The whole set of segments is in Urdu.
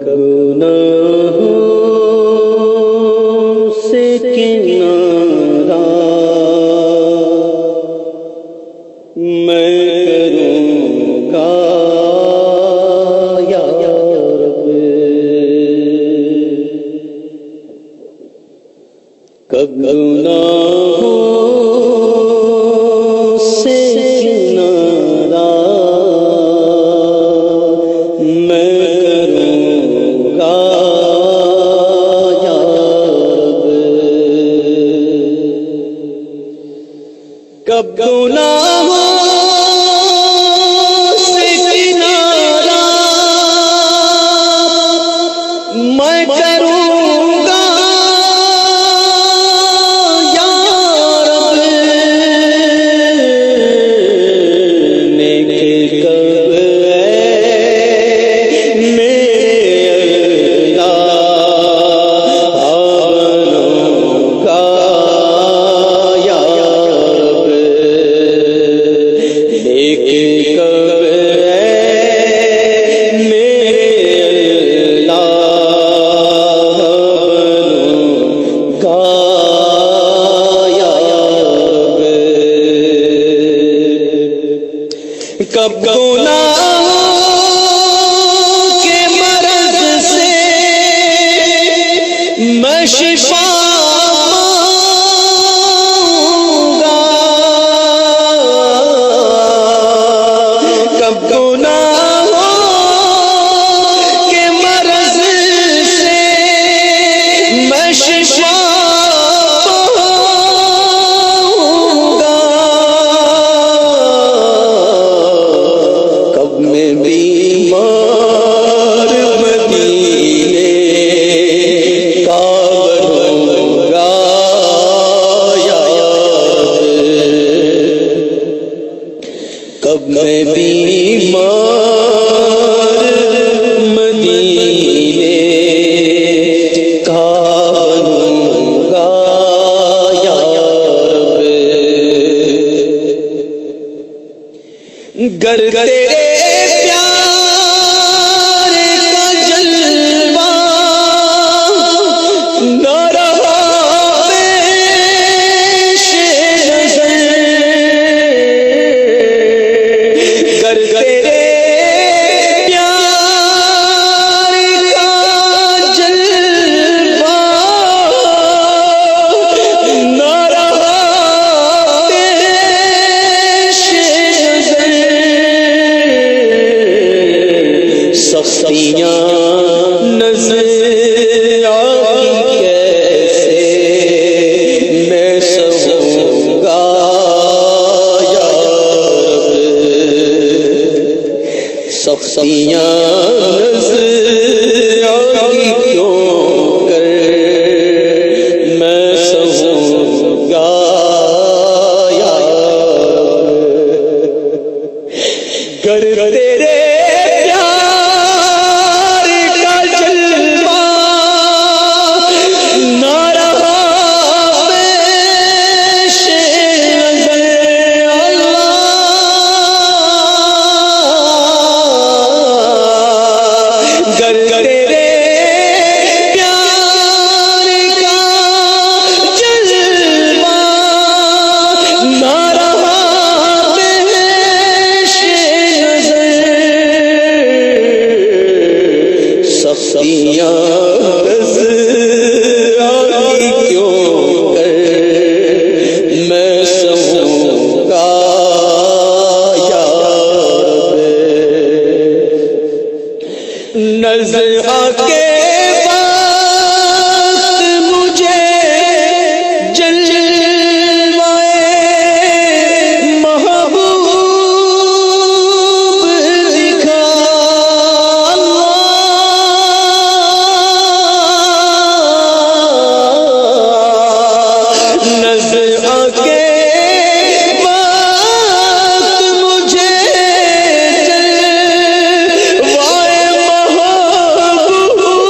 گناہوں سے کنارہ میں کروں گا یا رب، کب گناہوں سے کنارہ میں کب گناہوں سے کنارہ میں کروں گا یا رب، نیک کب کب گناہوں کے مرض سے میں شفا پاؤں گا، کب گناہوں کے مرض سے میں شفا کب میں بیمار مدینے کا بنوں گا یا رب، گر تیرے پیار کا جلوہ نہ رہا پیش نظر، تیرے پیار کا جلوہ نہ رہا پیش نظر، سختیاں نظر آئی کیسے میں سہوں گا یا رب، سختیاں نظر آئی کیوں کر میں سہوں گا یا رب، گر تیرے پیار کا جلوہ نہ رہا پیش نظر، گر تیرے پیار کا جلوہ نہ رہا پیش نظر، سختیاں نظر آئی کیوں کر میں سہوں گا یا رب، نظر آ کے وقت مجھے جلوائے محبوب دکھا، نظر آ کے وقت مجھے جلوائے محبوب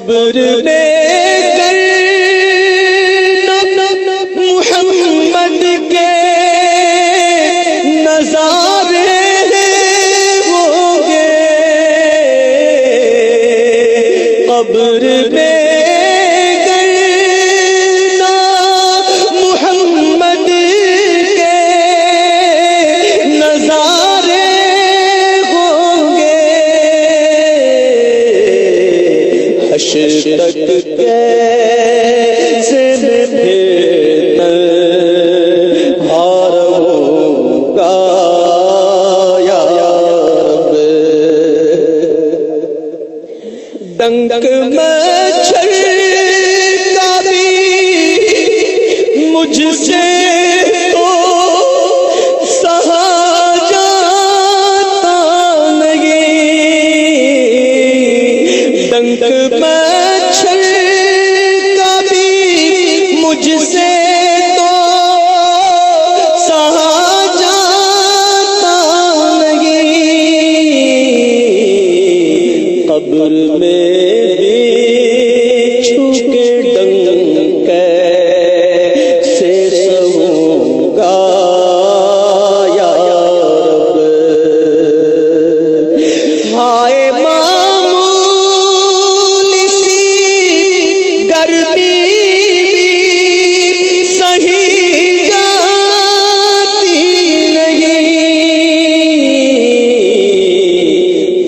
قبر میں محمد کے نظارے ہوں گے، قبر میں محمد کے نظارے ہوں گے، حشر تک کیسے میں پھر ہار ہوں گا یا رب، ڈنک مچھر کا بھی مجھ سے تو سہا جاتا نہیں، ڈنک مچھر کا بھی مجھ سے تو سہا جاتا نہیں، قبر میں چھو کے ڈنک کیسے سہوں گا یا رب، ہائے معمولی سی گرمی سہی جاتی نہیں،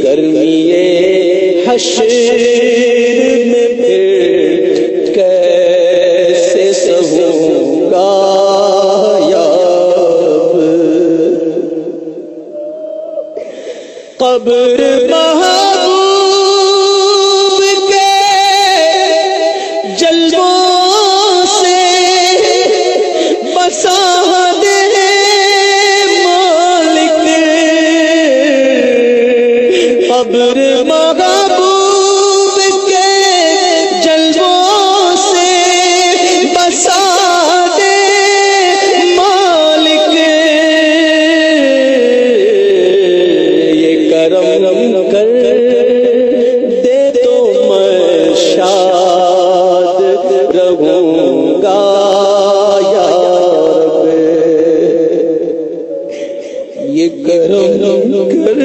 گرمی حشر میں پھر کیسے سہوں گا یا رب، قبر محبوب کے جلووں سے بسا دے مالک، قبر محبوب کے جلووں سے بسا دے مالک، یہ کرم کر دے تو میں شاد رہوں گا یا رب، یہ کرم کر